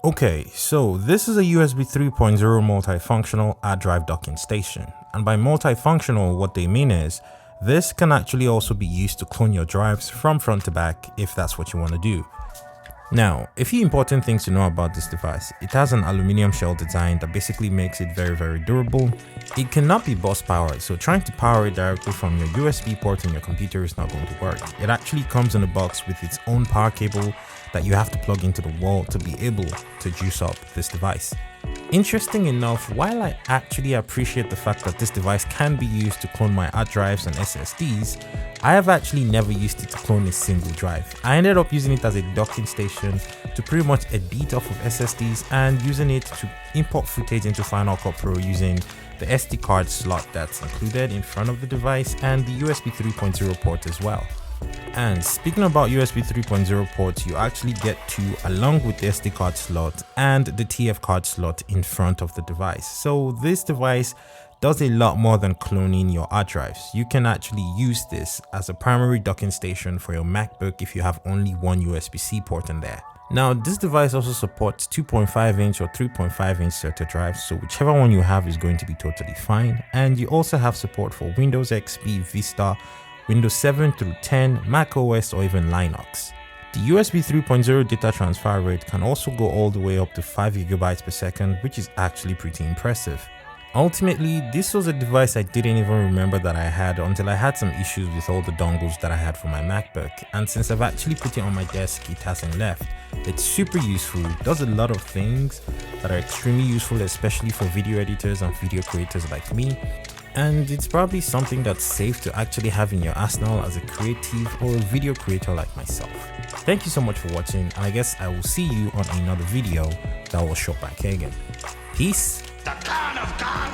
Okay, so this is a USB 3.0 multifunctional hard drive docking station. And by multifunctional, what they mean is this can actually also be used to clone your drives from front to back if that's what you want to do. Now, a few important things to know about this device. It has an aluminum shell design that basically makes it very durable. It cannot be bus powered, so trying to power it directly from your USB port in your computer is not going to work. It actually comes in a box with its own power cable that you have to plug into the wall to be able to juice up this device. Interesting enough, while I actually appreciate the fact that this device can be used to clone my hard drives and SSDs, I have actually never used it to clone a single drive. I ended up using it as a docking station to pretty much edit off of SSDs and using it to import footage into Final Cut Pro using the SD card slot that's included in front of the device and the USB 3.0 port as well. And speaking about USB 3.0 ports, you actually get two along with the SD card slot and the TF card slot in front of the device. So this device does a lot more than cloning your hard drives. You can actually use this as a primary docking station for your MacBook if you have only one USB-C port in there. Now, this device also supports 2.5-inch or 3.5-inch SATA drives, so whichever one you have is going to be totally fine. And you also have support for Windows XP, Vista, Windows 7 through 10, Mac OS, or even Linux. The USB 3.0 data transfer rate can also go all the way up to 5 GB per second, which is actually pretty impressive. Ultimately, this was a device I didn't even remember that I had until I had some issues with all the dongles that I had for my MacBook, and since I've actually put it on my desk, it hasn't left. It's super useful, does a lot of things that are extremely useful, especially for video editors and video creators like me. And it's probably something that's safe to actually have in your arsenal as a creative or a video creator like myself. Thank you so much for watching, and I guess I will see you on another video that will show by Kagan. Peace. The God of God.